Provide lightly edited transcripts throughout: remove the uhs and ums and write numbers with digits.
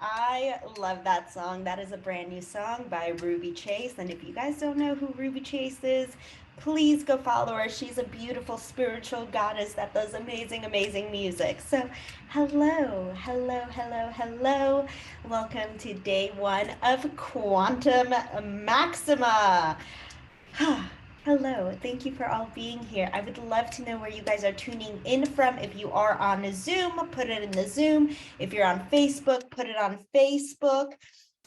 I love that song. That is a brand new song by Ruby Chase. And if you guys don't know who Ruby Chase is, please go follow her. She's a beautiful spiritual goddess that does amazing, amazing music. So, hello, hello, hello, hello. Welcome to day one of Quantum Maxima. Hello, thank you for all being here. I would love to know where you guys are tuning in from. If you are on a Zoom, put it in the Zoom. If you're on Facebook, put it on Facebook.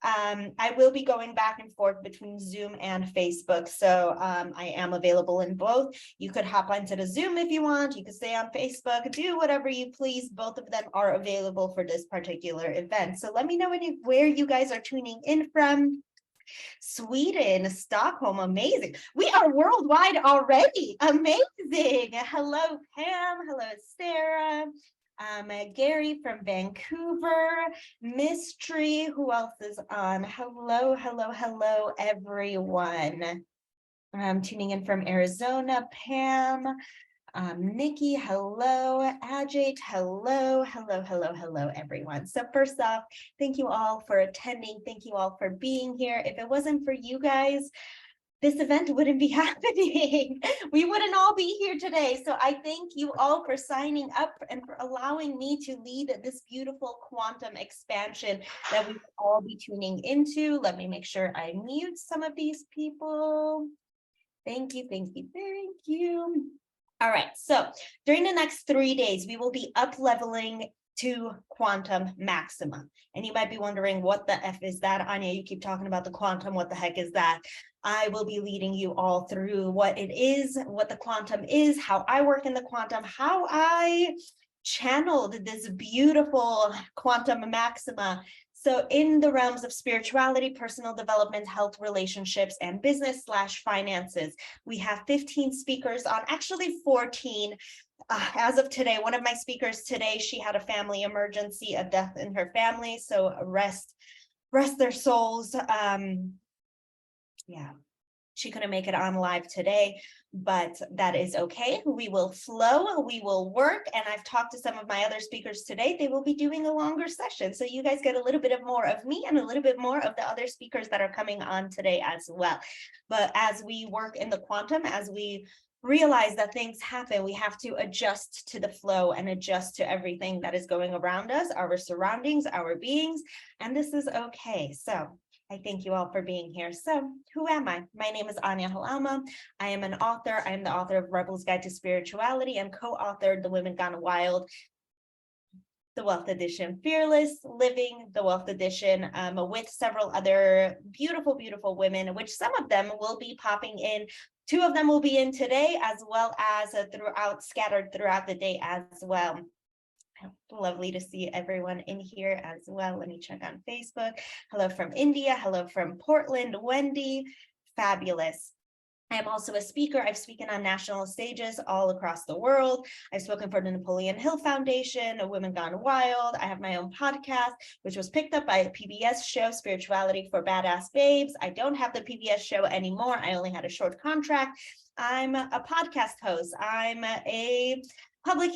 I will be going back and forth between Zoom and Facebook, so I am available in both. You could hop onto the Zoom if you want. You could stay on Facebook, do whatever you please. Both of them are available for this particular event. So let me know where you guys are tuning in from. Sweden, Stockholm, amazing. We are worldwide already. Amazing. Hello, Pam. Hello, Sarah. Gary from Vancouver, Mystery. Who else is on? Hello, hello, hello, everyone. I'm tuning in from Arizona, Pam. Nikki, hello. Ajay, hello, hello, hello, hello, everyone. So first off, thank you all for attending. Thank you all for being here. If it wasn't for you guys, this event wouldn't be happening. We wouldn't all be here today. So I thank you all for signing up and for allowing me to lead this beautiful quantum expansion that we will all be tuning into. Let me make sure I mute some of these people. Thank you, thank you, thank you. All right, so during the next 3 days, we will be up leveling to Quantum Maxima. And you might be wondering, what the F is that? Ania, you keep talking about the quantum. What the heck is that? I will be leading you all through what it is, what the quantum is, how I work in the quantum, how I channeled this beautiful Quantum Maxima. So in the realms of spirituality, personal development, health, relationships, and business/finances, we have 15 speakers on, actually 14. As of today, one of my speakers today, she had a family emergency, a death in her family. So rest their souls. Yeah. She couldn't make it on live today, but that is okay. We will flow, we will work. And I've talked to some of my other speakers today. They will be doing a longer session. So you guys get a little bit more of me and a little bit more of the other speakers that are coming on today as well. But as we work in the quantum, as we realize that things happen, we have to adjust to the flow and adjust to everything that is going around us, our surroundings, our beings, and this is okay. So I thank you all for being here. So who am I? My name is Ania Halama. I am an author. I am the author of Rebel's Guide to Spirituality and co-authored The Women Gone Wild, the Wealth Edition, Fearless Living, the Wealth Edition, with several other beautiful, beautiful women, which some of them will be popping in. 2 of them will be in today, as well as scattered throughout the day as well. Lovely to see everyone in here as well. Let me check on Facebook. Hello from India. Hello from Portland, Wendy. Fabulous. I am also a speaker. I've spoken on national stages all across the world. I've spoken for the Napoleon Hill Foundation, Women Gone Wild. I have my own podcast, which was picked up by a PBS show, Spirituality for Badass Babes. I don't have the PBS show anymore. I only had a short contract. I'm a podcast host. I'm a public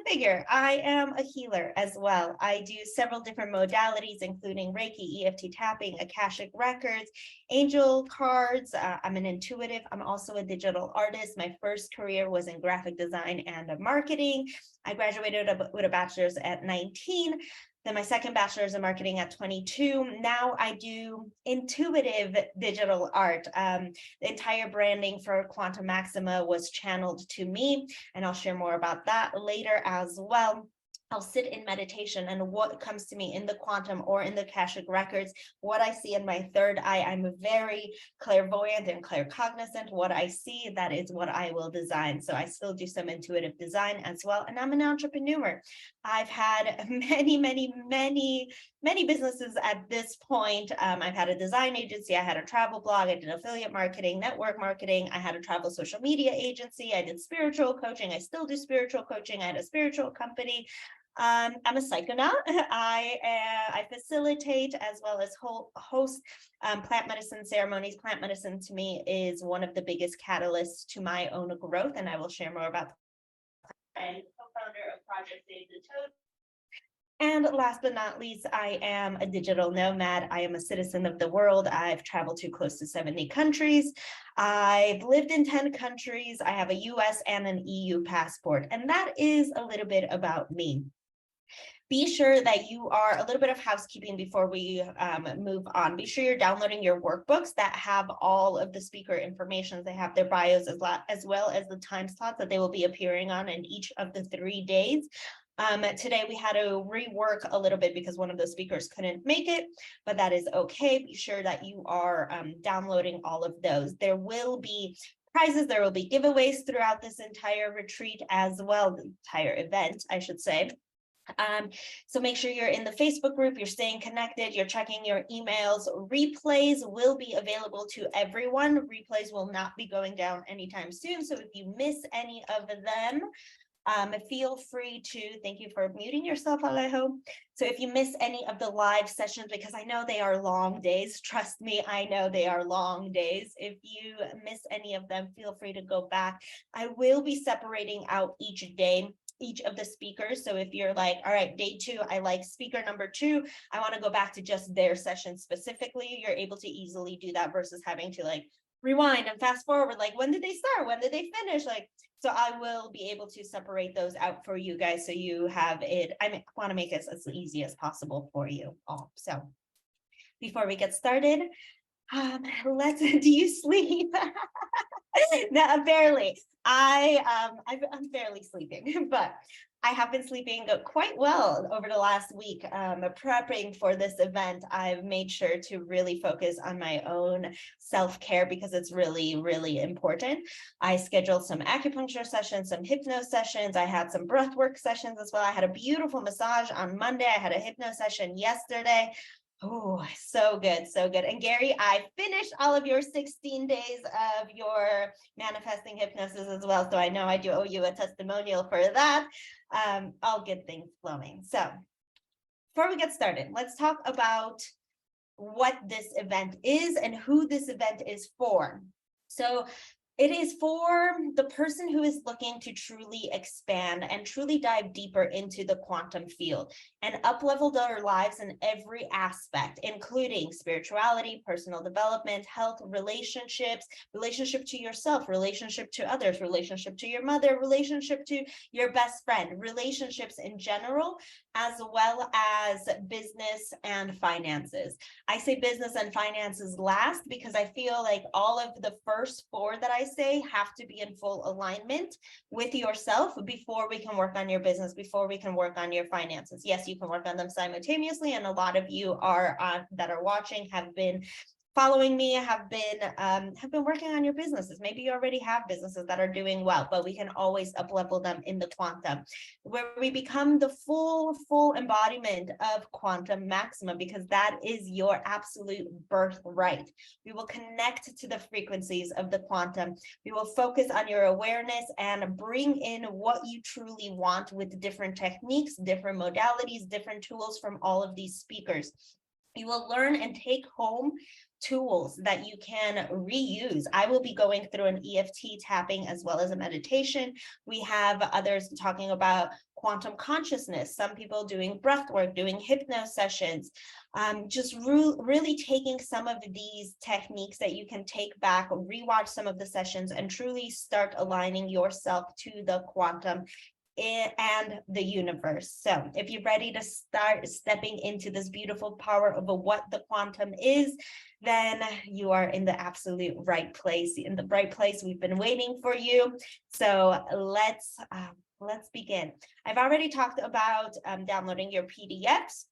figure. I am a healer as well. I do several different modalities, including Reiki, EFT tapping, Akashic records, angel cards. I'm an intuitive. I'm also a digital artist. My first career was in graphic design and marketing. I graduated with a bachelor's at 19. Then my second bachelor's in marketing at 22. Now I do intuitive digital art. The entire branding for Quantum Maxima was channeled to me, and I'll share more about that later as well. I'll sit in meditation, and what comes to me in the quantum or in the Akashic records, what I see in my third eye, I'm very clairvoyant and claircognizant. What I see, that is what I will design. So I still do some intuitive design as well. And I'm an entrepreneur. I've had many businesses at this point. I've had a design agency. I had a travel blog. I did affiliate marketing, network marketing. I had a travel social media agency. I did spiritual coaching. I still do spiritual coaching. I had a spiritual company. I'm a psychonaut. I facilitate as well as host plant medicine ceremonies. Plant medicine to me is one of the biggest catalysts to my own growth, and I will share more about that. I'm co-founder of Project Save the Toad. And last but not least, I am a digital nomad. I am a citizen of the world. I've traveled to close to 70 countries. I've lived in 10 countries. I have a US and an EU passport. And that is a little bit about me. Be sure that you are a little bit of housekeeping before we move on. Be sure you're downloading your workbooks that have all of the speaker information. They have their bios as well as the time slots that they will be appearing on in each of the 3 days. Today we had to rework a little bit because one of the speakers couldn't make it, but that is okay. Be sure that you are downloading all of those. There will be prizes, there will be giveaways throughout this entire retreat as well, the entire event, I should say. So make sure you're in the Facebook group, you're staying connected, you're checking your emails. Replays will be available to everyone. Replays will not be going down anytime soon. So if you miss any of them, feel free to, thank you for muting yourself, Alejo. So if you miss any of the live sessions, because I know they are long days, trust me, I know they are long days. If you miss any of them, feel free to go back. I will be separating out each day, each of the speakers. So if you're like, all right, day 2, I like speaker number 2, I want to go back to just their session specifically, you're able to easily do that versus having to like rewind and fast forward, like when did they start? When did they finish? Like, so I will be able to separate those out for you guys. So you have it, I want to make it as easy as possible for you all. So before we get started, do you sleep? No, barely. I'm barely sleeping, but I have been sleeping quite well over the last week. Prepping for this event, I've made sure to really focus on my own self-care because it's really, really important. I scheduled some acupuncture sessions, some hypno sessions. I had some breathwork sessions as well. I had a beautiful massage on Monday. I had a hypno session yesterday. Oh, so good, so good. And Gary, I finished all of your 16 days of your manifesting hypnosis as well. So I know I do owe you a testimonial for that. All good things flowing. So before we get started, let's talk about what this event is and who this event is for. So it is for the person who is looking to truly expand and truly dive deeper into the quantum field and up-level their lives in every aspect, including spirituality, personal development, health, relationships, relationship to yourself, relationship to others, relationship to your mother, relationship to your best friend, relationships in general, as well as business and finances. I say business and finances last because I feel like all of the first 4 that I say have to be in full alignment with yourself before we can work on your business, before we can work on your finances. Yes, you can work on them simultaneously, and a lot of you are that are watching have been following me, have been working on your businesses. Maybe you already have businesses that are doing well, but we can always up level them in the quantum, where we become the full embodiment of Quantum Maxima, because that is your absolute birthright. We will connect to the frequencies of the quantum. We will focus on your awareness and bring in what you truly want with different techniques, different modalities, different tools from all of these speakers. You will learn and take home tools that you can reuse. I will be going through an EFT tapping as well as a meditation. We have others talking about quantum consciousness, some people doing breath work, doing hypno sessions, just really taking some of these techniques that you can take back, rewatch some of the sessions, and truly start aligning yourself to the quantum and the universe. So if you're ready to start stepping into this beautiful power of what the quantum is, then you are in the absolute right place, in the right place. We've been waiting for you. So let's begin. I've already talked about downloading your PDFs.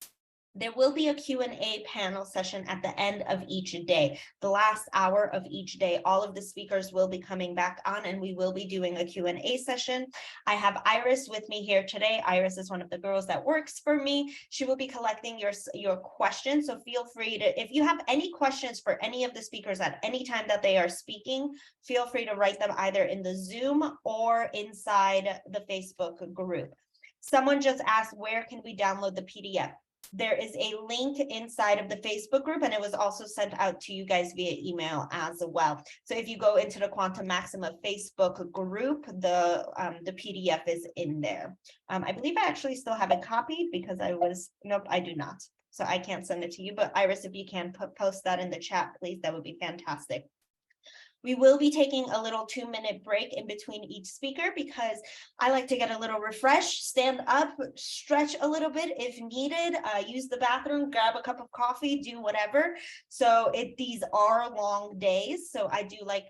There will be a Q&A panel session at the end of each day, the last hour of each day. All of the speakers will be coming back on, and we will be doing a Q&A session. I have Iris with me here today. Iris is one of the girls that works for me. She will be collecting your questions, so feel free to, if you have any questions for any of the speakers at any time that they are speaking, feel free to write them either in the Zoom or inside the Facebook group. Someone just asked, where can we download the PDF? there is a link inside of the Facebook group, and it was also sent out to you guys via email as well. So if you go into the Quantum Maxima Facebook group, the PDF is in there. I believe I actually still have it copied because nope, I do not. So I can't send it to you, but Iris, if you can post that in the chat, please, that would be fantastic. We will be taking a little 2-minute break in between each speaker because I like to get a little refresh, stand up, stretch a little bit if needed, use the bathroom, grab a cup of coffee, do whatever. So these are long days. So I do like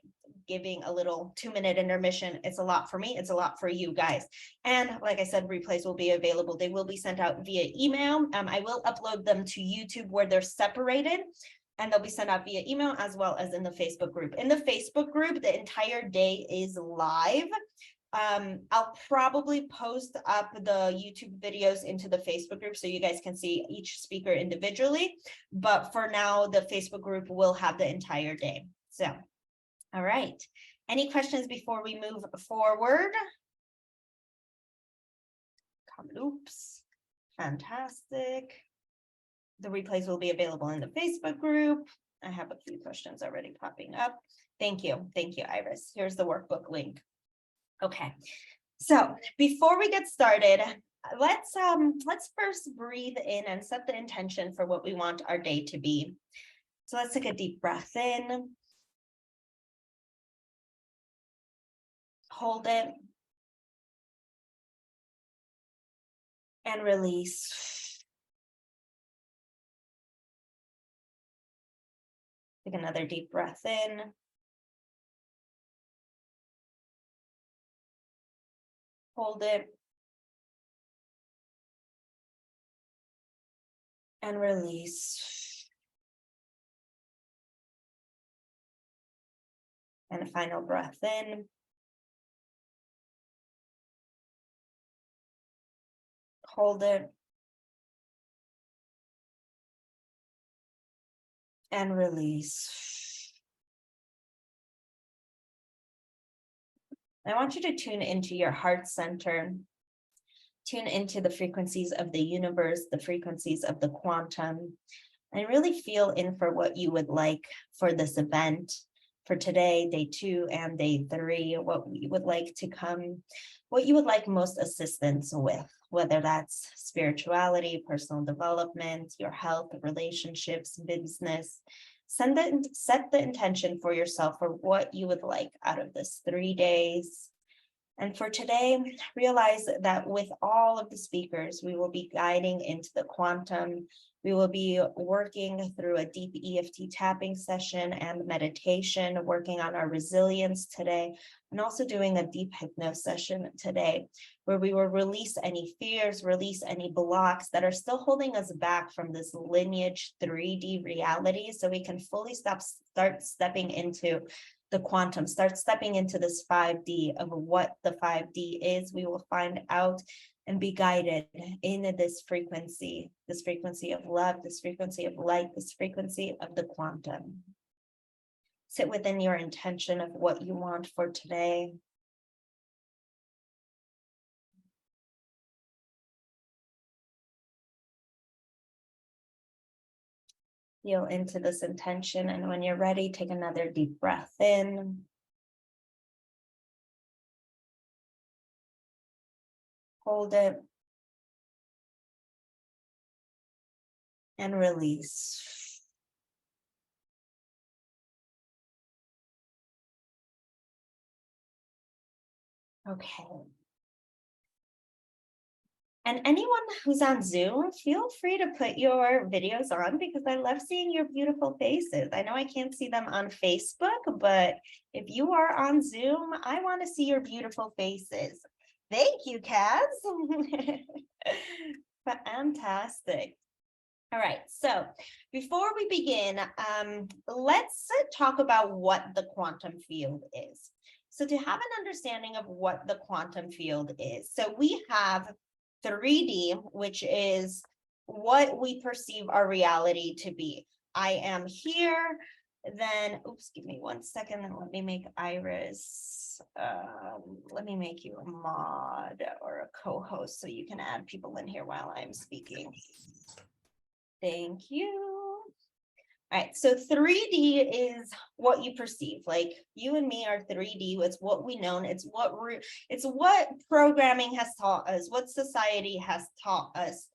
giving a little 2-minute intermission. It's a lot for me. It's a lot for you guys. And like I said, replays will be available. They will be sent out via email. I will upload them to YouTube where they're separated, and they'll be sent out via email as well as in the Facebook group. In the Facebook group, the entire day is live. I'll probably post up the YouTube videos into the Facebook group so you guys can see each speaker individually. But for now, the Facebook group will have the entire day. So, all right. Any questions before we move forward? Oops. Fantastic. The replays will be available in the Facebook group. I have a few questions already popping up. Thank you. Thank you, Iris. Here's the workbook link. Okay. So before we get started, let's first breathe in and set the intention for what we want our day to be. So let's take a deep breath in. Hold it. And release. Take another deep breath in. Hold it. And release. And a final breath in. Hold it. And release. I want you to tune into your heart center. Tune into the frequencies of the universe, the frequencies of the quantum, and really feel in for what you would like for this event, for today, day 2 and day 3, what you would like to come, what you would like most assistance with, whether that's spirituality, personal development, your health, relationships, business. Set the intention for yourself for what you would like out of this 3 days. And for today, realize that with all of the speakers, we will be guiding into the quantum. We will be working through a deep EFT tapping session and meditation, working on our resilience today, and also doing a deep hypno session today, where we will release any fears, release any blocks that are still holding us back from this lineage 3D reality, so we can fully start stepping into the quantum, start stepping into this 5D of what the 5D is. We will find out and be guided in this frequency of love, this frequency of light, this frequency of the quantum. Sit within your intention of what you want for today. Feel into this intention, and when you're ready, take another deep breath in. Hold it. And release. Okay. And anyone who's on Zoom, feel free to put your videos on because I love seeing your beautiful faces. I know I can't see them on Facebook, but if you are on Zoom, I want to see your beautiful faces. Thank you, Kaz. Fantastic. All right, so before we begin, let's talk about what the quantum field is. So to have an understanding of what the quantum field is, so we have 3D, which is what we perceive our reality to be. I am here, then, oops, give me 1 second, and let me make Iris, let me make you a mod or a co-host so you can add people in here while I'm speaking. Thank you. All right, so 3D is what you perceive. Like you and me are 3D. It's what we know. It's what programming has taught us, what society has taught us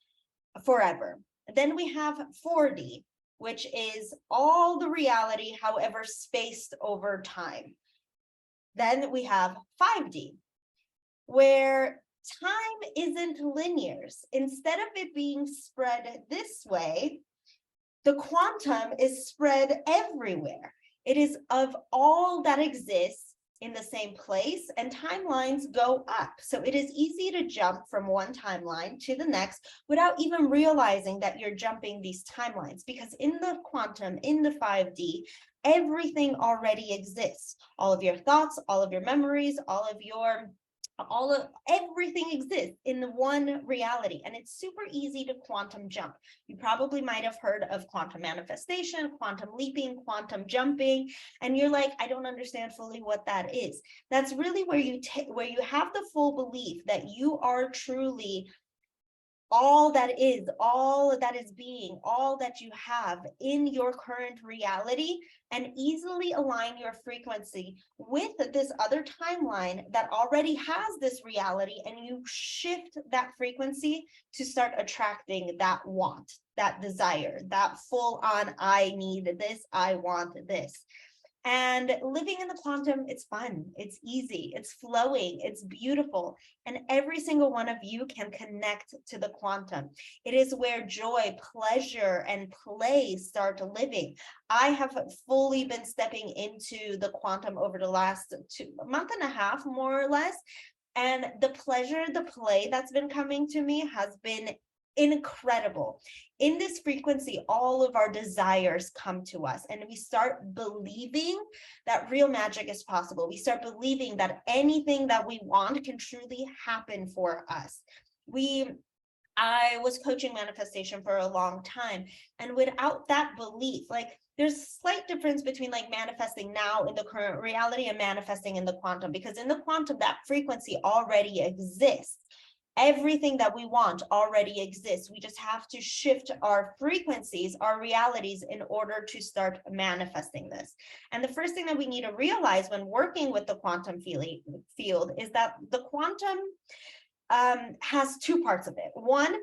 forever. Then we have 4D, which is all the reality, however, spaced over time. Then we have 5D, where time isn't linear. Instead of it being spread this way, the quantum is spread everywhere. It is of all that exists in the same place, and timelines go up. So it is easy to jump from one timeline to the next without even realizing that you're jumping these timelines, because in the quantum, in the 5D, everything already exists. All of your thoughts, all of your memories, everything exists in the one reality, and it's super easy to quantum jump. You probably might have heard of quantum manifestation, quantum leaping, quantum jumping, and you're like, I don't understand fully what that is. That's really where you have the full belief that you are truly all that is being, all that you have in your current reality, and easily align your frequency with this other timeline that already has this reality, and you shift that frequency to start attracting that want, that desire, that full on, I need this, I want this. And living in the quantum, it's fun, it's easy, it's flowing, it's beautiful. And every single one of you can connect to the quantum. It is where joy, pleasure, and play start living. I have fully been stepping into the quantum over the last month and a half, more or less. And the pleasure, the play that's been coming to me has been incredible. In this frequency, all of our desires come to us, and we start believing that real magic is possible. We start believing that anything that we want can truly happen for us. I was coaching manifestation for a long time, and without that belief, like there's a slight difference between like manifesting now in the current reality and manifesting in the quantum, because in the quantum, that frequency already exists. Everything that we want already exists. We just have to shift our frequencies, our realities, in order to start manifesting this. And the first thing that we need to realize when working with the quantum field is that the quantum has two parts of it. One,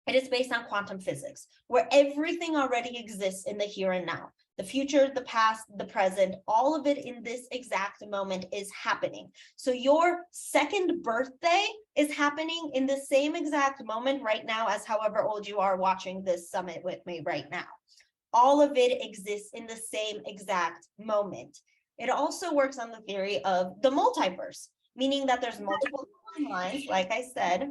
it is based on quantum physics, where everything already exists in the here and now. The future, the past, the present, all of it in this exact moment is happening. So your second birthday is happening in the same exact moment right now as however old you are watching this summit with me right now. All of it exists in the same exact moment. It also works on the theory of the multiverse, meaning that there's multiple timelines, like I said.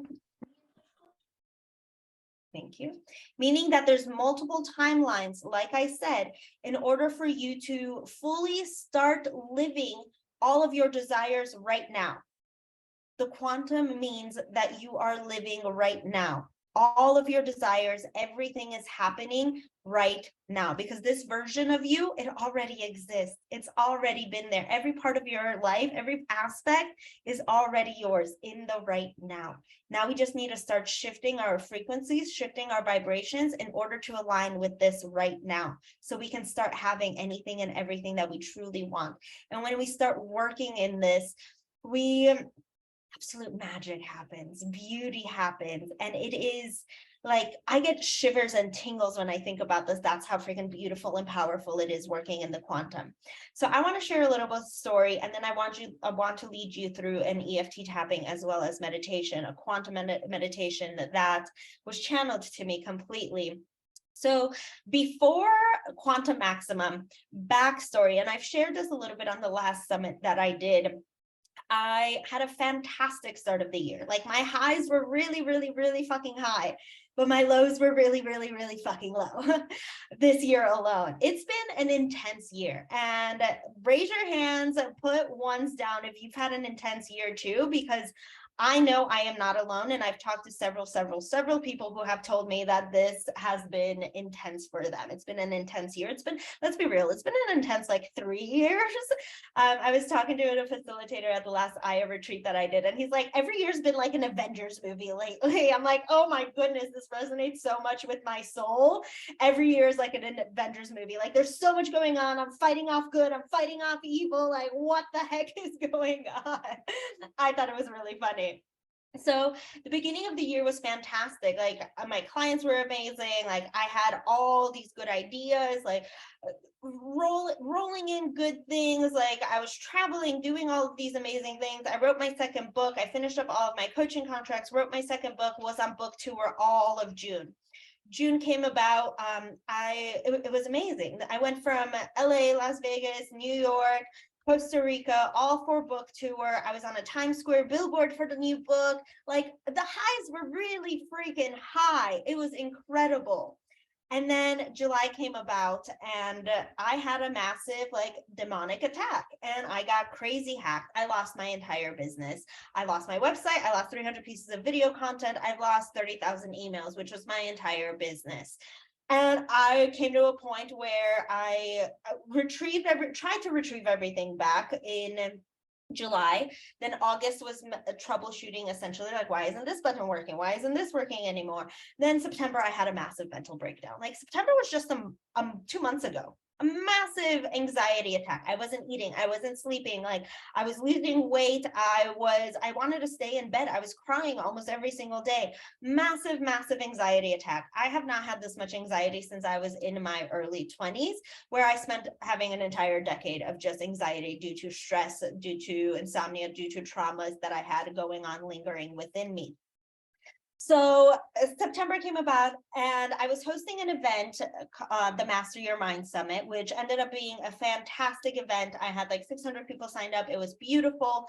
Thank you. Meaning that there's multiple timelines, like I said, in order for you to fully start living all of your desires right now. The quantum means that you are living right now. All of your desires, everything is happening right now, because this version of you, it already exists. It's already been there. Every part of your life, every aspect is already yours in the right now. Now we just need to start shifting our frequencies, shifting our vibrations in order to align with this right now, so we can start having anything and everything that we truly want. And when we start working in this, absolute magic happens, beauty happens, and it is like, I get shivers and tingles when I think about this. That's how freaking beautiful and powerful it is working in the quantum. So I want to share a little bit of story, and then I want to lead you through an EFT tapping as well as meditation, a quantum meditation that was channeled to me completely. So before Quantum Maximum, backstory, and I've shared this a little bit on the last summit that I did. I had a fantastic start of the year. Like my highs were really, really, really fucking high, but my lows were really, really, really fucking low this year alone. It's been an intense year, and raise your hands, put ones down if you've had an intense year too, because I know I am not alone, and I've talked to several people who have told me that this has been intense for them. It's been an intense year. It's been, let's be real, it's been an intense like 3 years. I was talking to a facilitator at the last Aya retreat that I did, and he's like, every year's been like an Avengers movie lately. I'm like, oh my goodness, this resonates so much with my soul. Every year is like an Avengers movie. Like, there's so much going on. I'm fighting off good. I'm fighting off evil. Like, what the heck is going on? I thought it was really funny. So the beginning of the year was fantastic. Like, my clients were amazing. Like, I had all these good ideas, like rolling in good things. Like, I was traveling, doing all of these amazing things. I wrote my second book. I finished up all of my coaching contracts, wrote my second book, was on book tour all of June. June came about. It was amazing. I went from LA, Las Vegas, New York, Costa Rica, all for book tour. I was on a Times Square billboard for the new book. Like, the highs were really freaking high. It was incredible. And then July came about, and I had a massive like demonic attack, and I got crazy hacked. I lost my entire business. I lost my website. I lost 300 pieces of video content. I've lost 30,000 emails, which was my entire business. And I came to a point where I tried to retrieve everything back in July. Then August was troubleshooting, essentially, like, why isn't this button working? Why isn't this working anymore? Then September, I had a massive mental breakdown. Like, September was just 2 months ago. A massive anxiety attack. I wasn't eating. I wasn't sleeping. Like, I was losing weight. I wanted to stay in bed. I was crying almost every single day. Massive anxiety attack. I have not had this much anxiety since I was in my early 20s, where I spent having an entire decade of just anxiety due to stress, due to insomnia, due to traumas that I had going on lingering within me. So September came about, and I was hosting an event, the Master Your Mind Summit, which ended up being a fantastic event. I had like 600 people signed up. It was beautiful.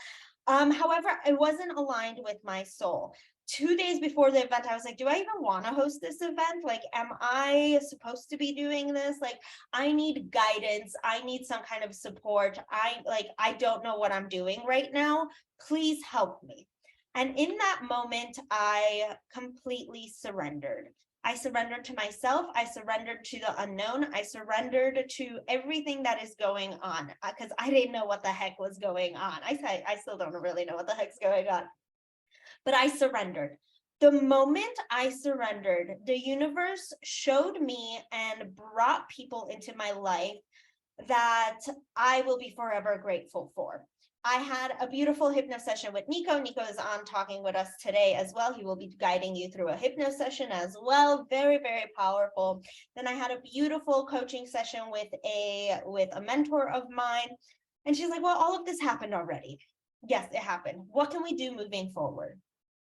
However, it wasn't aligned with my soul. 2 days before the event, I was like, do I even want to host this event? Like, am I supposed to be doing this? Like, I need guidance. I need some kind of support. I don't know what I'm doing right now. Please help me. And in that moment, I completely surrendered. I surrendered to myself. I surrendered to the unknown. I surrendered to everything that is going on, because I didn't know what the heck was going on. I still don't really know what the heck's going on, but I surrendered. The moment I surrendered, the universe showed me and brought people into my life that I will be forever grateful for. I had a beautiful hypno session with Nico. Nico is on talking with us today as well. He will be guiding you through a hypno session as well. Very powerful. Then I had a beautiful coaching session with a mentor of mine. And she's like, well, all of this happened already. Yes, it happened. What can we do moving forward?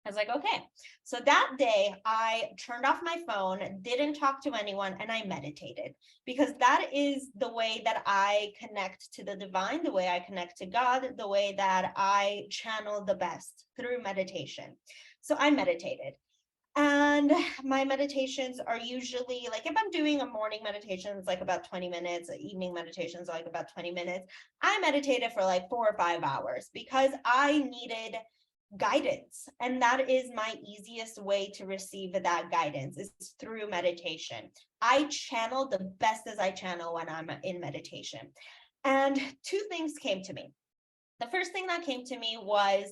I was like, okay. So that day I turned off my phone, didn't talk to anyone, and I meditated, because that is the way that I connect to the divine, the way I connect to God, the way that I channel the best, through meditation. So I meditated. And my meditations are usually like, if I'm doing a morning meditation, it's like about 20 minutes, evening meditations like about 20 minutes. I meditated for like 4 or 5 hours because I needed guidance, and that is my easiest way to receive that guidance, is through meditation. I channel the best as I channel when I'm in meditation. And 2 things came to me. The first thing that came to me was,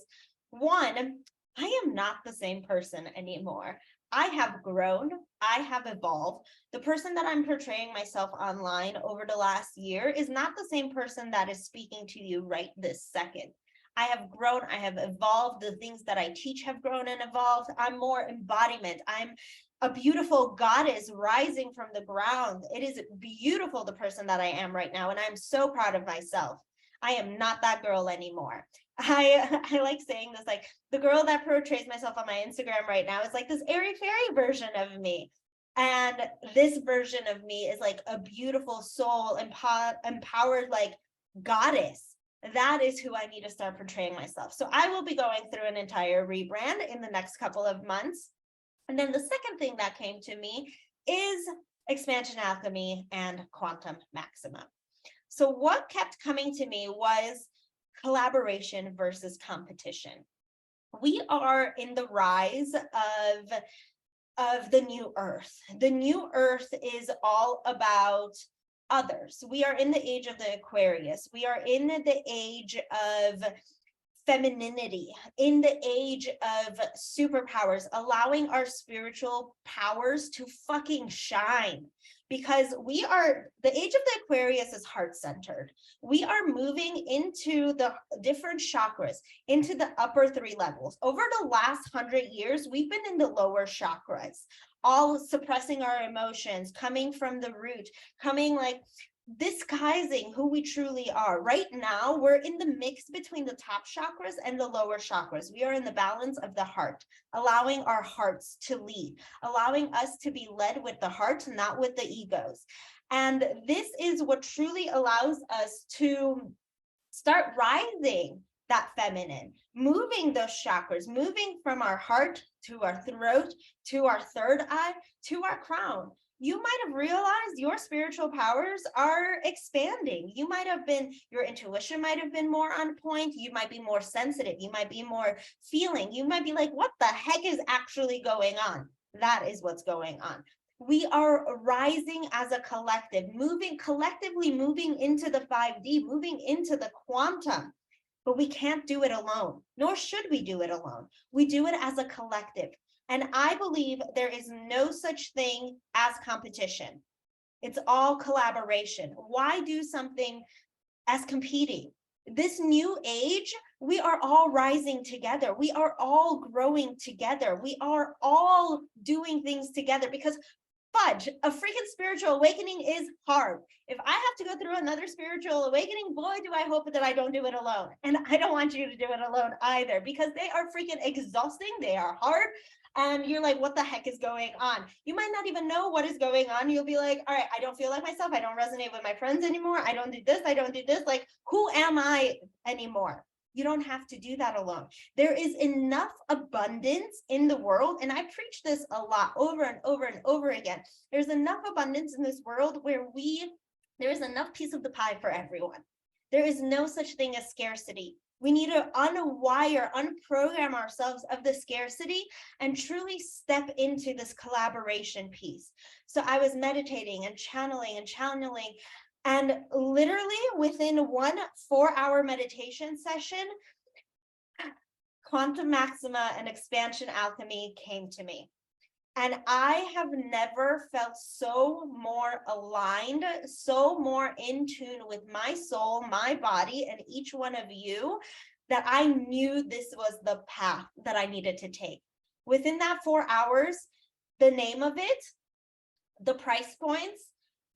one, I am not the same person anymore. I have grown. I have evolved. The person that I'm portraying myself online over the last year is not the same person that is speaking to you right this second. I have grown, I have evolved. The things that I teach have grown and evolved. I'm more embodiment. I'm a beautiful goddess rising from the ground. It is beautiful, the person that I am right now, and I'm so proud of myself. I am not that girl anymore. I like saying this, like, the girl that portrays myself on my Instagram right now is like this airy-fairy version of me. And this version of me is like a beautiful soul, empowered, like, goddess. That is who I need to start portraying myself. So I will be going through an entire rebrand in the next couple of months. And then the second thing that came to me is Xpansion, Alchemy, and Quantum Maxima. So what kept coming to me was collaboration versus competition. We are in the rise of the new earth. The new earth is all about others. We are in the age of the Aquarius. We are in the age of femininity, in the age of superpowers, allowing our spiritual powers to fucking shine. Because the age of the Aquarius is heart-centered. We are moving into the different chakras, into the upper 3 levels. Over the last 100 years, we've been in the lower chakras, all suppressing our emotions, coming from the root, coming like disguising who we truly are. Right now, we're in the mix between the top chakras and the lower chakras. We are in the balance of the heart, allowing our hearts to lead, allowing us to be led with the heart, not with the egos. And this is what truly allows us to start rising that feminine, moving those chakras, moving from our heart to our throat, to our third eye, to our crown. You might have realized your spiritual powers are expanding. Your intuition might have been more on point. You might be more sensitive. You might be more feeling. You might be like, what the heck is actually going on? That is what's going on. We are rising as a collective, collectively moving into the 5D, moving into the quantum. But we can't do it alone, nor should we do it alone. We do it as a collective. And I believe there is no such thing as competition. It's all collaboration. Why do something as competing? This new age, we are all rising together. We are all growing together. We are all doing things together because fudge, a freaking spiritual awakening is hard. If I have to go through another spiritual awakening, boy, do I hope that I don't do it alone. And I don't want you to do it alone either, because they are freaking exhausting. They are hard. And you're like, what the heck is going on? You might not even know what is going on. You'll be like, all right, I don't feel like myself. I don't resonate with my friends anymore. I don't do this. I don't do this. Like, who am I anymore? You don't have to do that alone. There is enough abundance in the world. And I preach this a lot over and over and over again. There's enough abundance in this world where there is enough piece of the pie for everyone. There is no such thing as scarcity. We need to unprogram ourselves of the scarcity and truly step into this collaboration piece. So I was meditating and channeling, and literally within 1 4-hour meditation session, Quantum Maxima and Xpansion Alchemy came to me. And I have never felt so more aligned, so more in tune with my soul, my body, and each one of you, that I knew this was the path that I needed to take. Within that 4 hours, the name of it, the price points,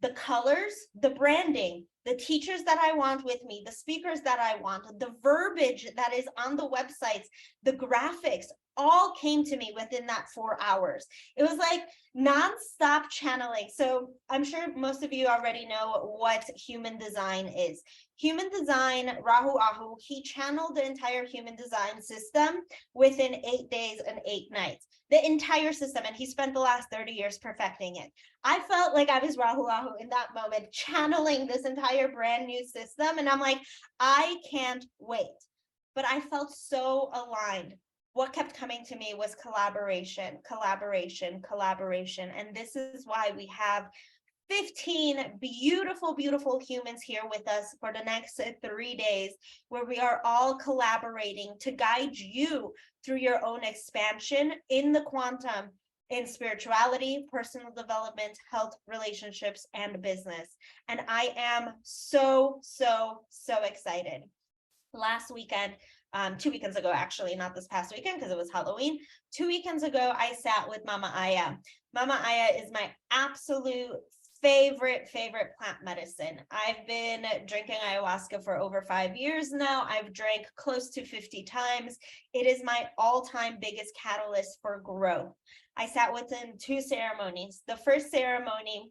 the colors, the branding, the teachers that I want with me, the speakers that I want, the verbiage that is on the websites, the graphics, all came to me within that 4 hours. It was like nonstop channeling. So I'm sure most of you already know what human design is. Human design, Rahu Ahu, he channeled the entire human design system within 8 days and 8 nights. The entire system, and he spent the last 30 years perfecting it. I felt like I was Rahu Ahu in that moment, channeling this entire brand new system. And I'm like, I can't wait. But I felt so aligned. What kept coming to me was collaboration, collaboration, collaboration. And this is why we have 15 beautiful, beautiful humans here with us for the next 3 days, where we are all collaborating to guide you through your own expansion in the quantum, in spirituality, personal development, health, relationships, and business. And I am so, so, so excited. Last weekend, 2 weekends ago, actually, not this past weekend because it was Halloween. 2 weekends ago, I sat with Mama Aya. Mama Aya is my absolute favorite plant medicine. I've been drinking ayahuasca for over 5 years now. I've drank close to 50 times. It is my all-time biggest catalyst for growth. I sat within 2 ceremonies. The first ceremony,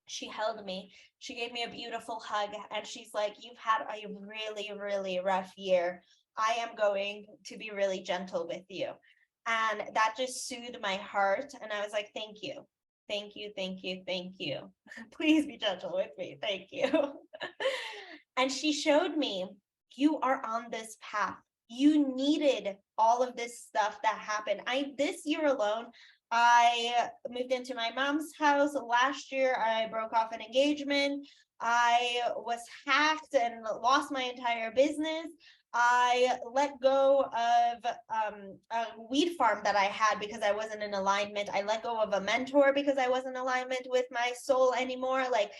she held me. She gave me a beautiful hug, and she's like, you've had a really, really rough year. I am going to be really gentle with you. And that just soothed my heart. And I was like, thank you. Thank you, thank you, thank you. Please be gentle with me. Thank you. And she showed me, you are on this path. You needed all of this stuff that happened. This year alone, I moved into my mom's house. Last year, I broke off an engagement. I was hacked and lost my entire business. I let go of a weed farm that I had because I wasn't in alignment. I let go of a mentor because I wasn't in alignment with my soul anymore. Like,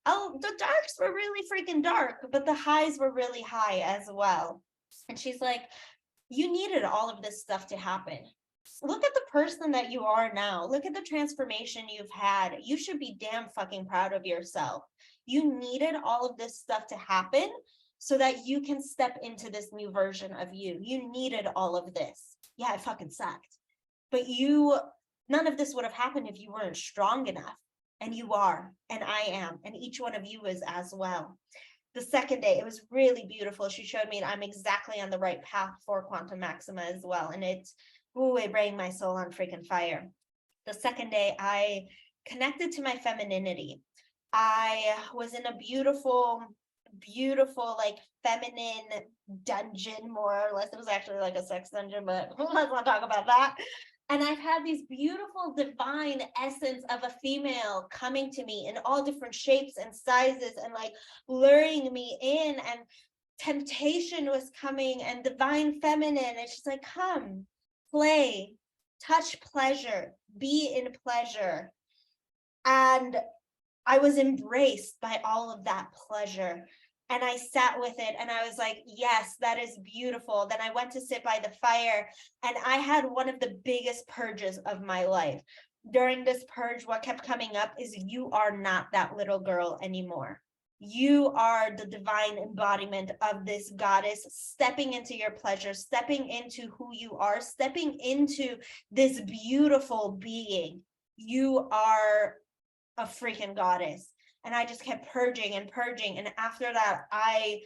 oh, the darks were really freaking dark, but the highs were really high as well. And she's like, you needed all of this stuff to happen. Look at the person that you are now. Look at the transformation you've had. You should be damn fucking proud of yourself. You needed all of this stuff to happen so that you can step into this new version of you. You needed all of this. Yeah, it fucking sucked. But none of this would have happened if you weren't strong enough. And you are, and I am, and each one of you is as well. The second day, it was really beautiful. She showed me I'm exactly on the right path for Quantum Maxima as well. And it bring my soul on freaking fire. The second day, I connected to my femininity. I was in a beautiful, like feminine dungeon, more or less. It was actually like a sex dungeon, but let's not talk about that. And I've had these beautiful divine essence of a female coming to me in all different shapes and sizes and like luring me in, and temptation was coming and divine feminine. And she's like, come, play, touch pleasure, be in pleasure. And I was embraced by all of that pleasure. And I sat with it and I was like, yes, that is beautiful. Then I went to sit by the fire and I had one of the biggest purges of my life. During this purge, what kept coming up is you are not that little girl anymore. You are the divine embodiment of this goddess, stepping into your pleasure, stepping into who you are, stepping into this beautiful being. You are a freaking goddess. And I just kept purging and purging. And after that, I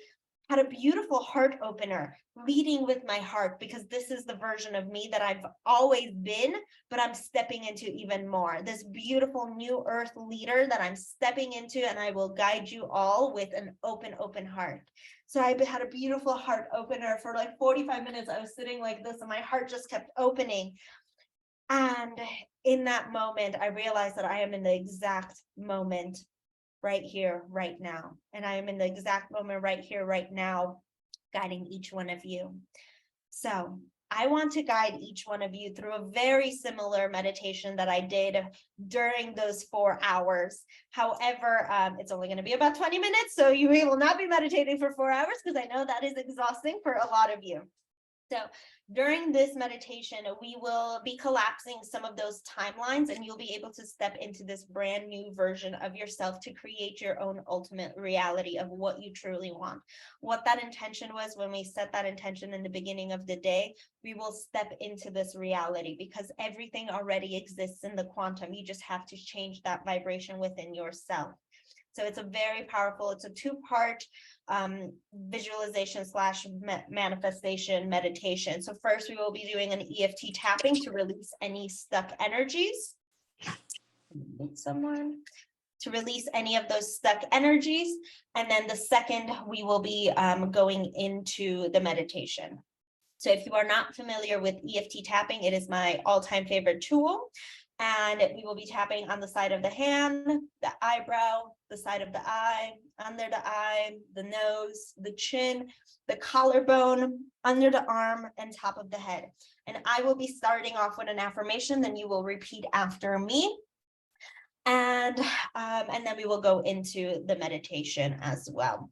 had a beautiful heart opener, leading with my heart, because this is the version of me that I've always been, but I'm stepping into even more. This beautiful new earth leader that I'm stepping into, and I will guide you all with an open heart. So I had a beautiful heart opener for like 45 minutes. I was sitting like this and my heart just kept opening. And in that moment, I realized that I am in the exact moment right here, right now. And I am in the exact moment right here, right now, guiding each one of you. So I want to guide each one of you through a very similar meditation that I did during those 4 hours. However, it's only going to be about 20 minutes, so you will not be meditating for 4 hours because I know that is exhausting for a lot of you. So during this meditation, we will be collapsing some of those timelines, and you'll be able to step into this brand new version of yourself to create your own ultimate reality of what you truly want. What that intention was when we set that intention in the beginning of the day, we will step into this reality because everything already exists in the quantum. You just have to change that vibration within yourself. So it's a very powerful, it's a 2-part visualization / manifestation meditation. So first we will be doing an EFT tapping to release any stuck energies. Someone to release any of those stuck energies. And then the second, we will be going into the meditation. So if you are not familiar with EFT tapping, it is my all-time favorite tool. And we will be tapping on the side of the hand, the eyebrow, the side of the eye, under the eye, the nose, the chin, the collarbone, under the arm, and top of the head. And I will be starting off with an affirmation, then you will repeat after me. And then we will go into the meditation as well.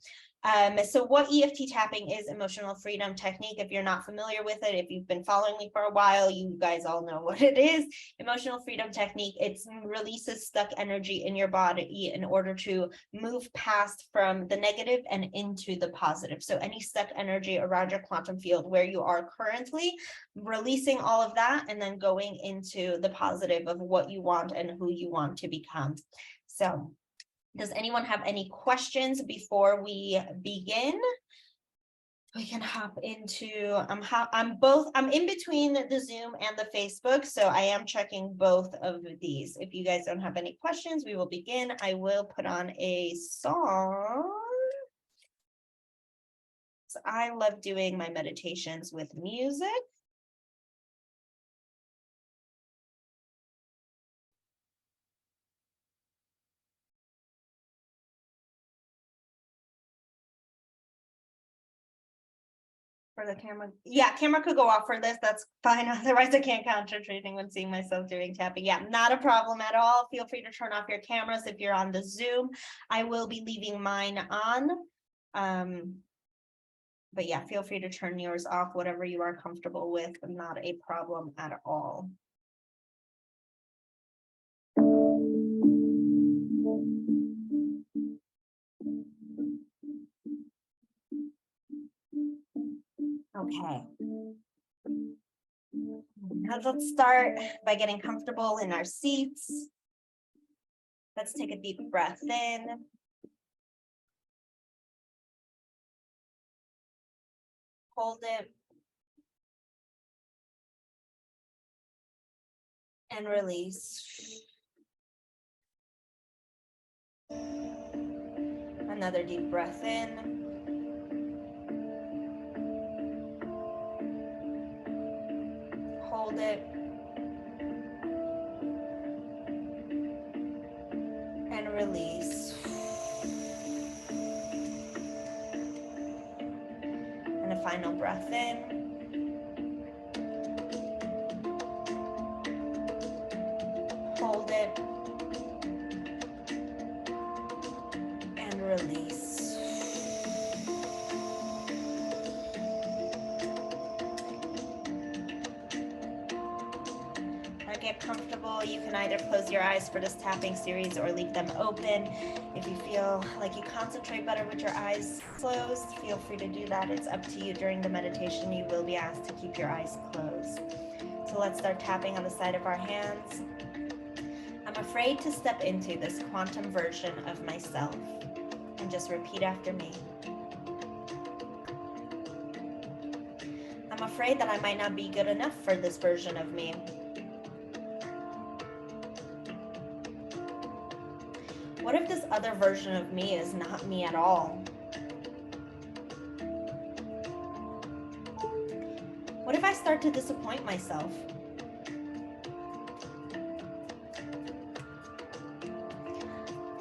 So what EFT tapping is, emotional freedom technique. If you're not familiar with it, if you've been following me for a while, you guys all know what it is. Emotional freedom technique, it releases stuck energy in your body in order to move past from the negative and into the positive. So any stuck energy around your quantum field where you are currently, releasing all of that and then going into the positive of what you want and who you want to become. So does anyone have any questions before we begin? We can hop into, I'm in between the Zoom and the Facebook, so I am checking both of these. If you guys don't have any questions, we will begin. I will put on a song. I love doing my meditations with music. For the camera, yeah, camera could go off for this, that's fine, otherwise I can't concentrating when seeing myself doing tapping. Yeah, not a problem at all. Feel free to turn off your cameras if you're on the Zoom. I will be leaving mine on. But yeah, feel free to turn yours off, whatever you are comfortable with, not a problem at all. Okay. Now let's start by getting comfortable in our seats. Let's take a deep breath in. Hold it. And release. Another deep breath in. Hold it. And release. And a final breath in. Hold it. And release. Now get comfortable. You can either close your eyes for this tapping series or leave them open. If you feel like you concentrate better with your eyes closed, feel free to do that. It's up to you. During the meditation, you will be asked to keep your eyes closed. So let's start tapping on the side of our hands. I'm afraid to step into this quantum version of myself. And just repeat after me. I'm afraid that I might not be good enough for this version of me. What if this other version of me is not me at all? What if I start to disappoint myself?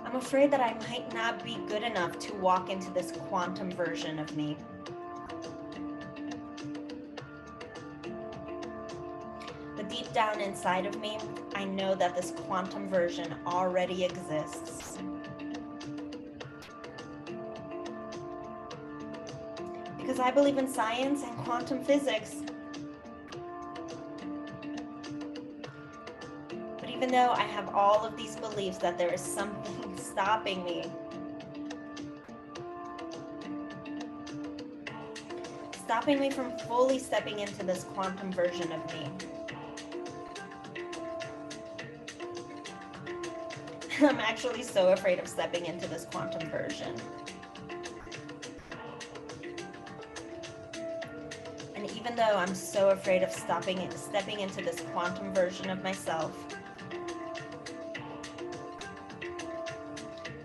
I'm afraid that I might not be good enough to walk into this quantum version of me. But deep down inside of me, I know that this quantum version already exists. Because I believe in science and quantum physics. But even though I have all of these beliefs that there is something stopping me, from fully stepping into this quantum version of me. I'm actually so afraid of stepping into this quantum version. And even though I'm so afraid of stepping into this quantum version of myself,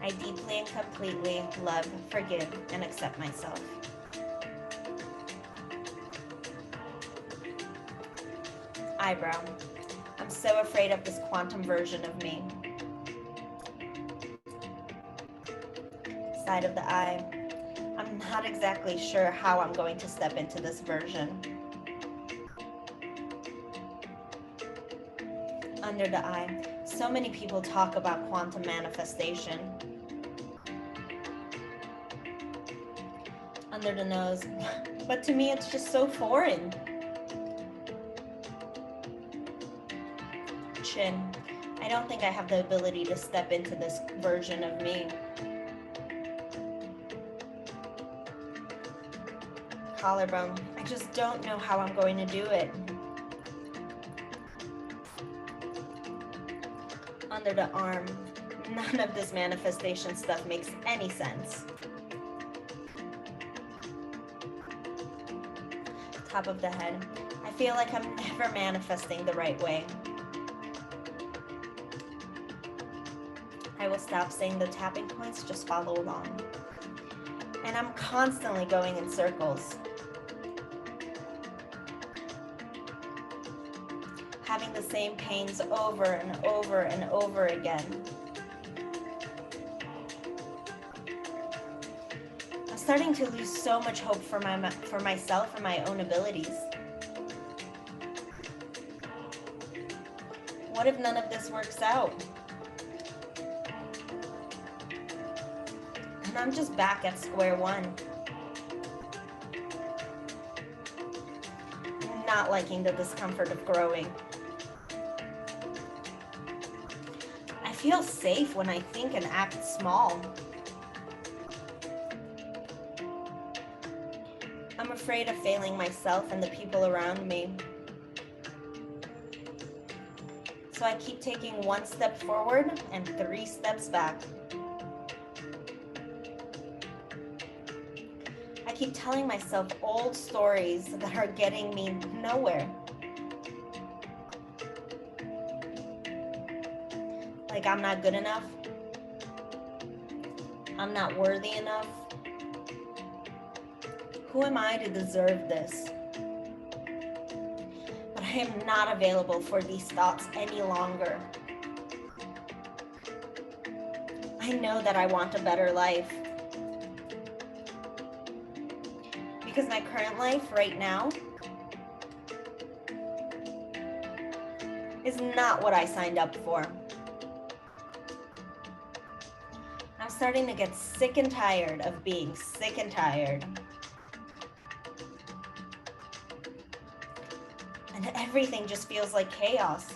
I deeply and completely love, forgive, and accept myself. Eyebrow. I'm so afraid of this quantum version of me. Side of the eye. I'm not exactly sure how I'm going to step into this version. Under the eye. So many people talk about quantum manifestation. Under the nose. But to me, it's just so foreign. Chin. I don't think I have the ability to step into this version of me. Collarbone. I just don't know how I'm going to do it. Under the arm. None of this manifestation stuff makes any sense. Top of the head. I feel like I'm never manifesting the right way. I will stop saying the tapping points, just follow along. And I'm constantly going in circles, having the same pains over and over and over again. I'm starting to lose so much hope for myself and my own abilities. What if none of this works out? And I'm just back at square one. Not liking the discomfort of growing. I feel safe when I think and act small. I'm afraid of failing myself and the people around me. So I keep taking 1 step forward and 3 steps back. I keep telling myself old stories that are getting me nowhere. Like I'm not good enough. I'm not worthy enough. Who am I to deserve this? But I am not available for these thoughts any longer. I know that I want a better life. Because my current life right now is not what I signed up for. I'm starting to get sick and tired of being sick and tired. And everything just feels like chaos.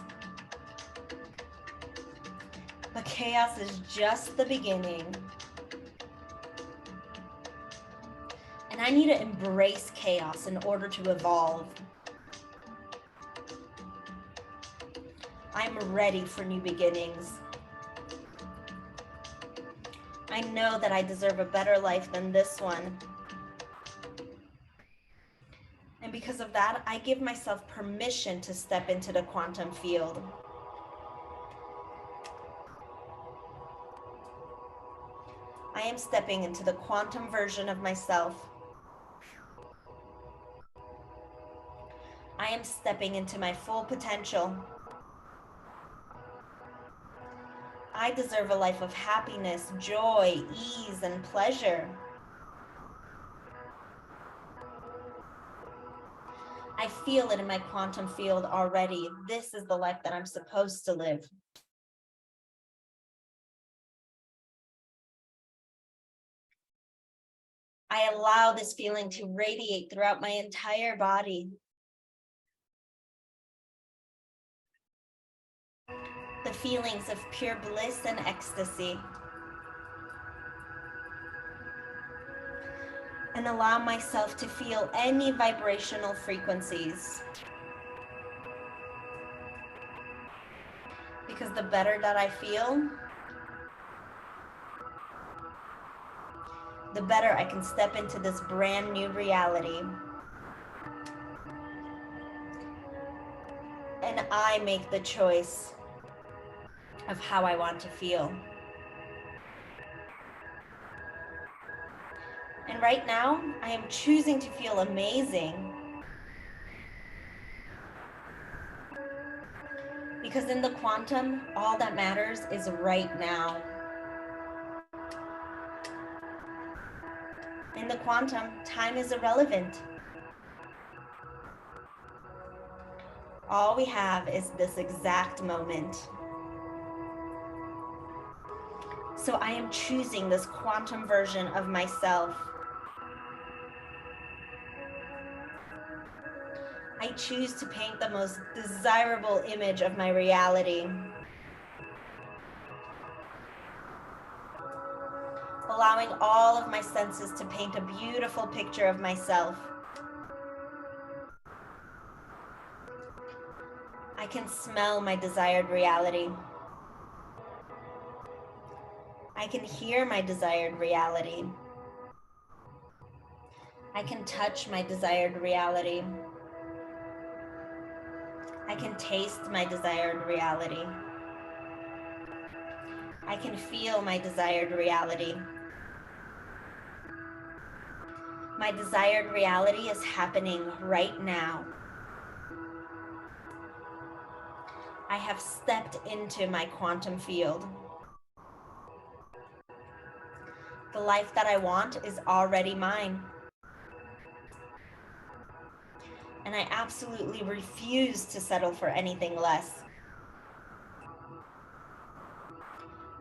But chaos is just the beginning. And I need to embrace chaos in order to evolve. I'm ready for new beginnings. I know that I deserve a better life than this one. And because of that, I give myself permission to step into the quantum field. I am stepping into the quantum version of myself. I am stepping into my full potential. I deserve a life of happiness, joy, ease, and pleasure. I feel it in my quantum field already. This is the life that I'm supposed to live. I allow this feeling to radiate throughout my entire body. The feelings of pure bliss and ecstasy. And allow myself to feel any vibrational frequencies. Because the better that I feel, the better I can step into this brand new reality. And I make the choice of how I want to feel. And right now, I am choosing to feel amazing. Because in the quantum, all that matters is right now. In the quantum, time is irrelevant. All we have is this exact moment. So I am choosing this quantum version of myself. I choose to paint the most desirable image of my reality. Allowing all of my senses to paint a beautiful picture of myself. I can smell my desired reality. I can hear my desired reality. I can touch my desired reality. I can taste my desired reality. I can feel my desired reality. My desired reality is happening right now. I have stepped into my quantum field. The life that I want is already mine. And I absolutely refuse to settle for anything less.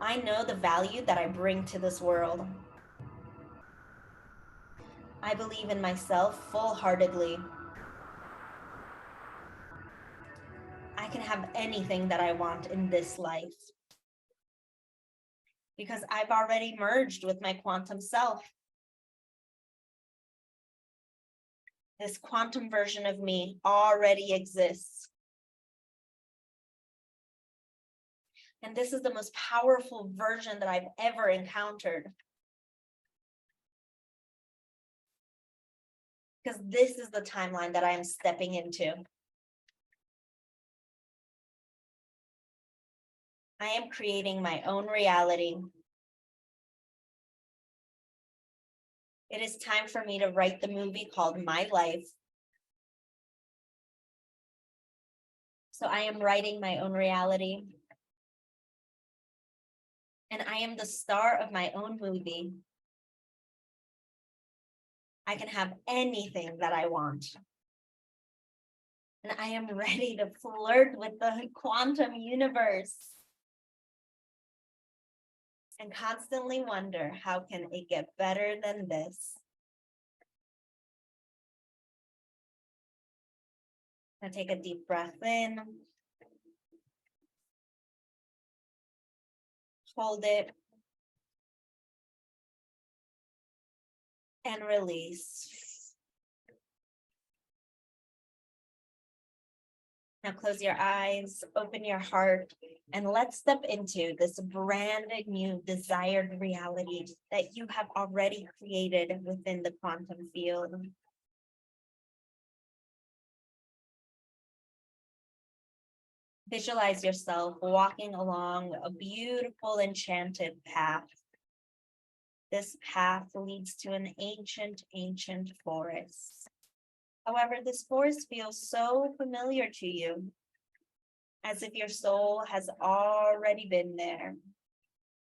I know the value that I bring to this world. I believe in myself full-heartedly. I can have anything that I want in this life because I've already merged with my quantum self. This quantum version of me already exists. And this is the most powerful version that I've ever encountered. Because this is the timeline that I am stepping into. I am creating my own reality. It is time for me to write the movie called My Life. So I am writing my own reality. And I am the star of my own movie. I can have anything that I want. And I am ready to flirt with the quantum universe. And constantly wonder, how can it get better than this? Now take a deep breath in. Hold it. And release. Now close your eyes, open your heart, and let's step into this brand new desired reality that you have already created within the quantum field. Visualize yourself walking along a beautiful, enchanted path. This path leads to an ancient, ancient forest. However, this forest feels so familiar to you, as if your soul has already been there.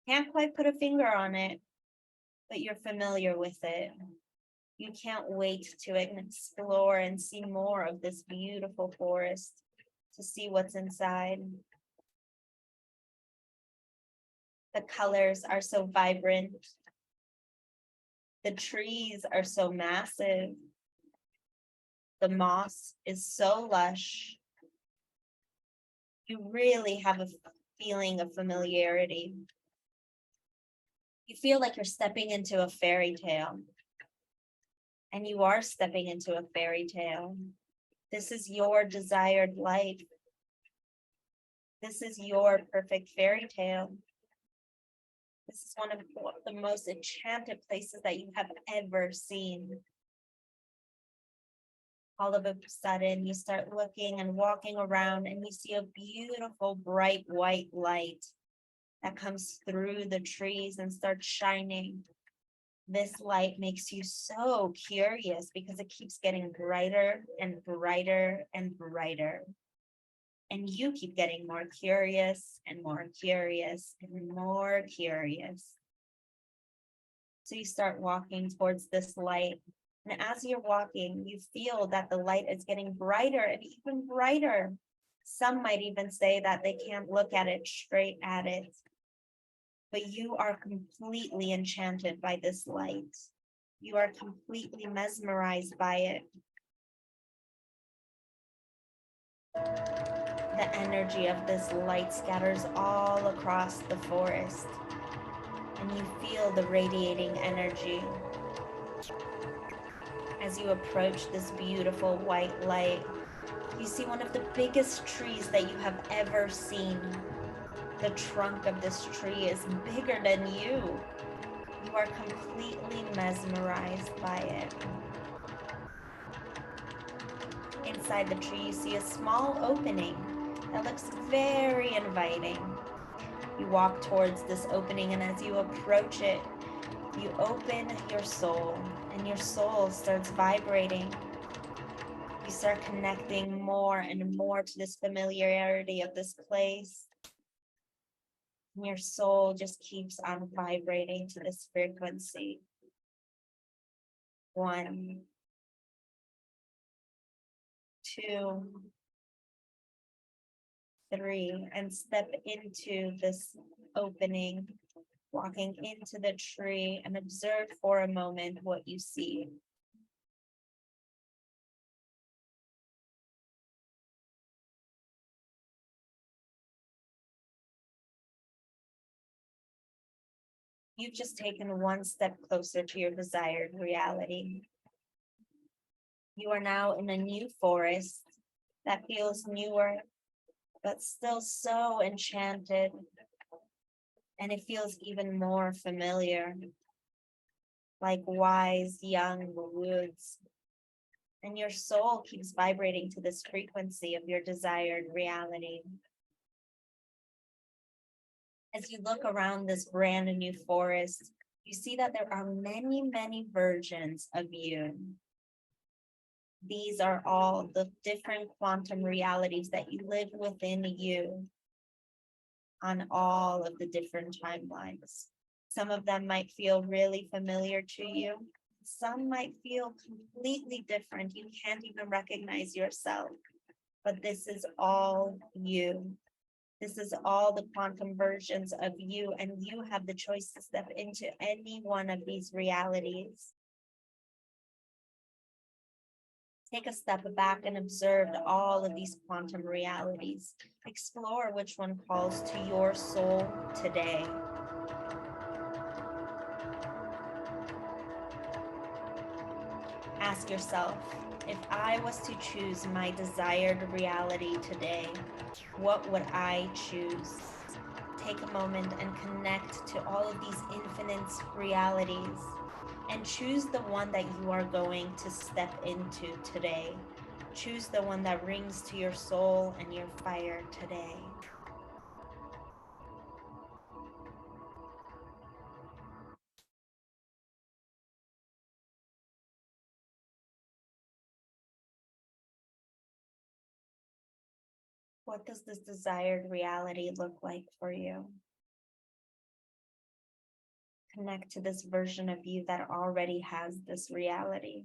Can't quite put a finger on it, but you're familiar with it. You can't wait to explore and see more of this beautiful forest, to see what's inside. The colors are so vibrant. The trees are so massive. The moss is so lush. You really have a feeling of familiarity. You feel like you're stepping into a fairy tale. And you are stepping into a fairy tale. This is your desired life. This is your perfect fairy tale. This is one of the most enchanted places that you have ever seen. All of a sudden, you start looking and walking around and you see a beautiful, bright white light that comes through the trees and starts shining. This light makes you so curious because it keeps getting brighter and brighter and brighter. And you keep getting more curious and more curious and more curious. So you start walking towards this light. And as you're walking, you feel that the light is getting brighter and even brighter. Some might even say that they can't look at it straight at it. But you are completely enchanted by this light. You are completely mesmerized by it. The energy of this light scatters all across the forest, and you feel the radiating energy. As you approach this beautiful white light, you see one of the biggest trees that you have ever seen. The trunk of this tree is bigger than you. You are completely mesmerized by it. Inside the tree, you see a small opening that looks very inviting. You walk towards this opening, and as you approach it, You open your soul, and your soul starts vibrating. You start connecting more and more to this familiarity of this place. And your soul just keeps on vibrating to this frequency. 1, 2, 3, and step into this opening, walking into the tree, and observe for a moment what you see. You've just taken one step closer to your desired reality. You are now in a new forest that feels newer, but still so enchanted. And it feels even more familiar, like wise young woods. And your soul keeps vibrating to this frequency of your desired reality. As you look around this brand new forest, you see that there are many, many versions of you. These are all the different quantum realities that you live within you on all of the different timelines. Some of them might feel really familiar to you. Some might feel completely different. You can't even recognize yourself, but this is all you. This is all the quantum versions of you, and you have the choice to step into any one of these realities. Take a step back and observe all of these quantum realities. Explore which one calls to your soul today. Ask yourself, if I was to choose my desired reality today, what would I choose? Take a moment and connect to all of these infinite realities and choose the one that you are going to step into today. Choose the one that rings to your soul and your fire today. What does this desired reality look like for you? Connect to this version of you that already has this reality.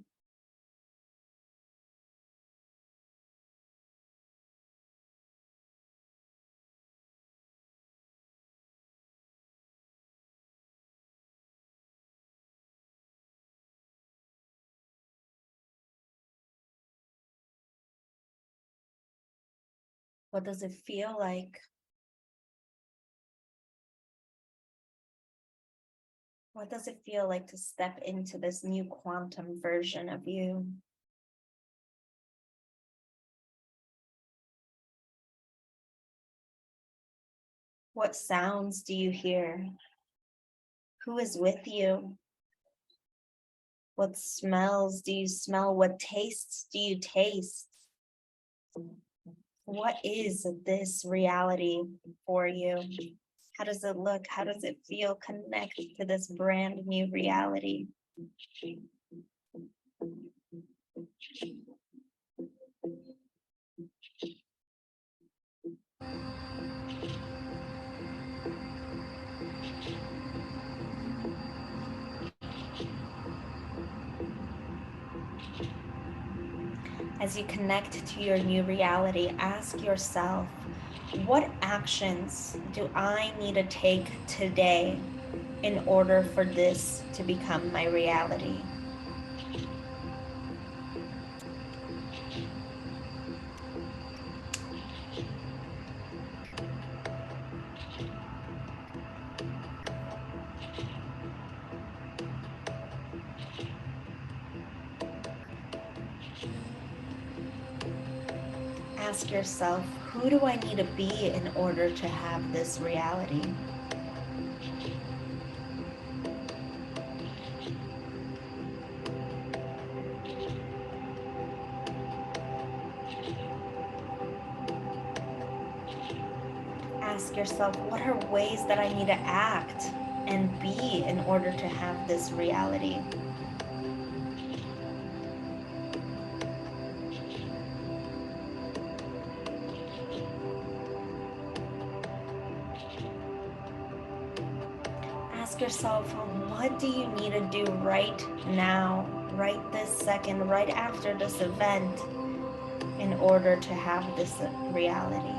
What does it feel like? What does it feel like to step into this new quantum version of you? What sounds do you hear? Who is with you? What smells do you smell? What tastes do you taste? What is this reality for you? How does it look? How does it feel? Connect to this brand new reality. As you connect to your new reality, ask yourself, what actions do I need to take today in order for this to become my reality? Ask yourself, who do I need to be in order to have this reality? Ask yourself, what are ways that I need to act and be in order to have this reality. Ask yourself, what do you need to do right now, right this second, right after this event, in order to have this reality?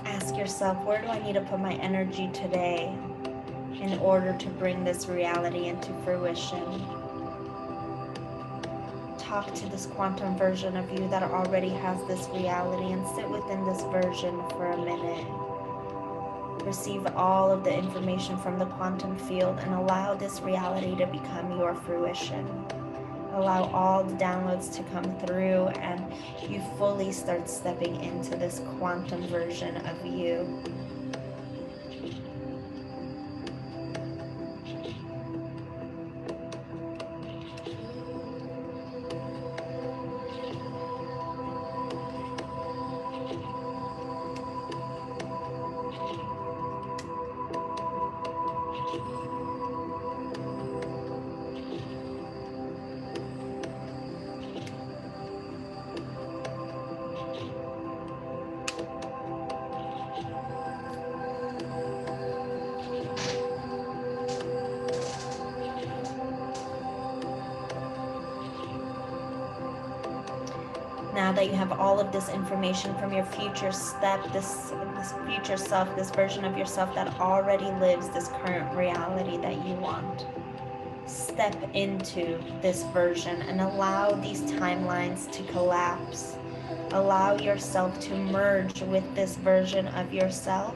Ask yourself, where do I need to put my energy today in order to bring this reality into fruition? Talk to this quantum version of you that already has this reality and sit within this version for a minute. Receive all of the information from the quantum field and allow this reality to become your fruition. Allow all the downloads to come through and you fully start stepping into this quantum version of you. Now that you have all of this information from your future step, this future self, this version of yourself that already lives this current reality that you want, step into this version and allow these timelines to collapse. Allow yourself to merge with this version of yourself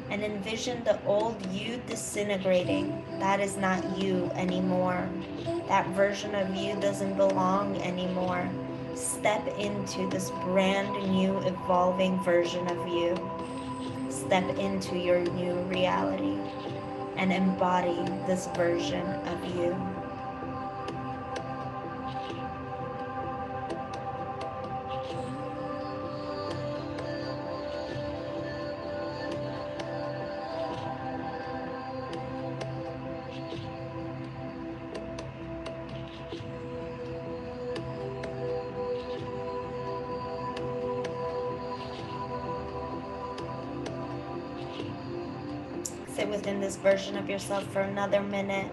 and envision the old you disintegrating. That is not you anymore. That version of you doesn't belong anymore. Step into this brand new evolving version of you. Step into your new reality and embody this version of you. Sit within this version of yourself for another minute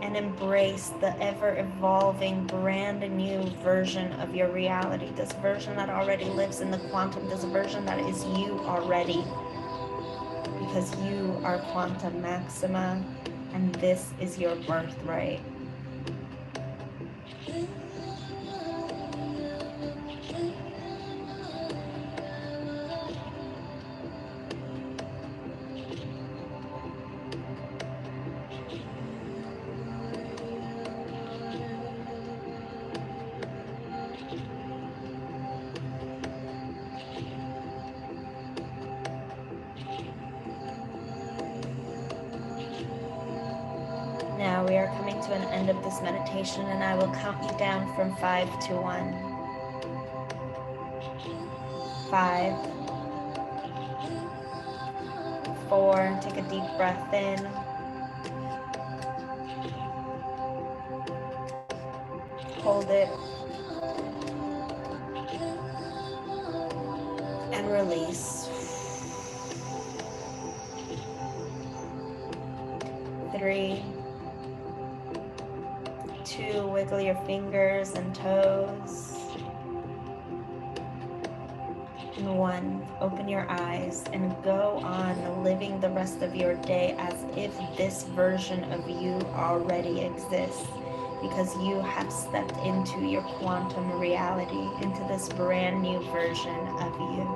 and embrace the ever-evolving, brand new version of your reality. This version that already lives in the quantum, this version that is you already. Because you are Quantum Maxima, and this is your birthright. Now we are coming to an end of this meditation, and I will count you down from 5 to 1. 5, 4, take a deep breath in. Hold it. And release. 3, 2, wiggle your fingers and toes. And 1, open your eyes and go on living the rest of your day as if this version of you already exists, because you have stepped into your quantum reality, into this brand new version of you.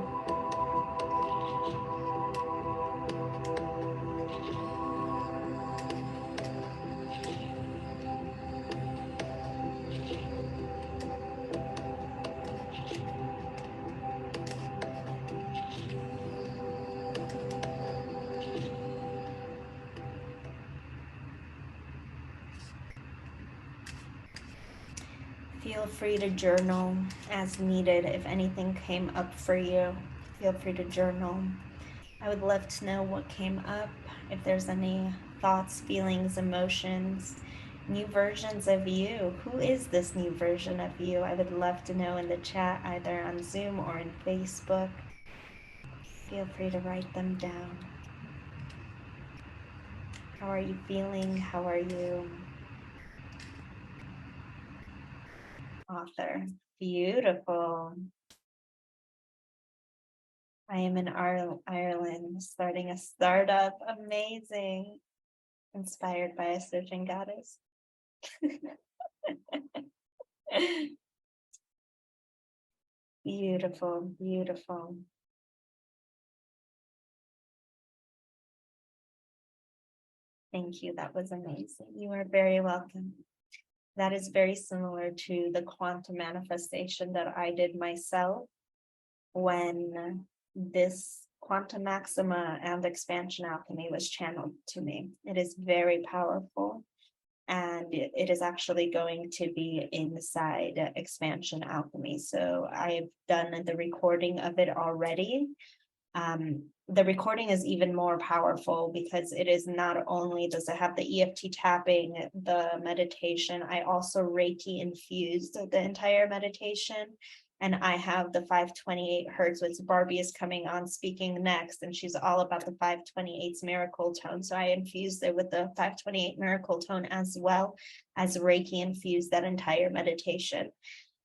Feel free to journal as needed. If anything came up for you, feel free to journal. I would love to know what came up, if there's any thoughts, feelings, emotions, new versions of you. Who is this new version of you? I would love to know in the chat, either on Zoom or in Facebook. Feel free to write them down. How are you feeling? How are you? Author. Beautiful. I am in Ireland, starting a startup. Amazing. Inspired by a surgeon goddess. Beautiful, beautiful. Thank you. That was amazing. You are very welcome. That is very similar to the quantum manifestation that I did myself when this Quantum Maxima and Expansion Alchemy was channeled to me. It is very powerful, and it is actually going to be inside Expansion Alchemy. So I've done the recording of it already. The recording is even more powerful because it is not only does it have the EFT tapping, the meditation, I also Reiki infused the entire meditation. And I have the 528 hertz, which Barbie is coming on speaking next, and she's all about the 528's miracle tone. So I infused it with the 528 miracle tone as well as Reiki infused that entire meditation.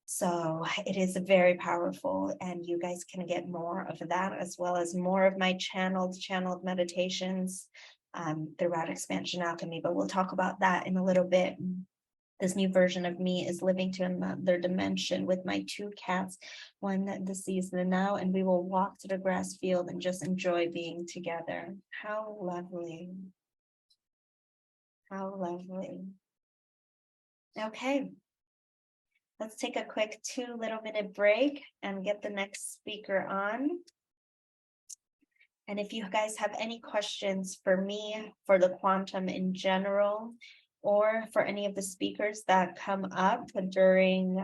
So it is very powerful, and you guys can get more of that as well as more of my channeled meditations throughout Expansion Alchemy, but we'll talk about that in a little bit. This new version of me is living to another dimension with my two cats, one deceased now, and we will walk to the grass field and just enjoy being together. How lovely. How lovely. Okay. Let's take a quick 2-minute break and get the next speaker on. And if you guys have any questions for me, for the quantum in general, or for any of the speakers that come up during,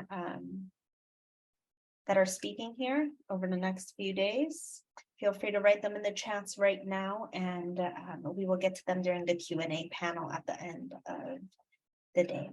that are speaking here over the next few days, feel free to write them in the chats right now, and we will get to them during the Q&A panel at the end of the day.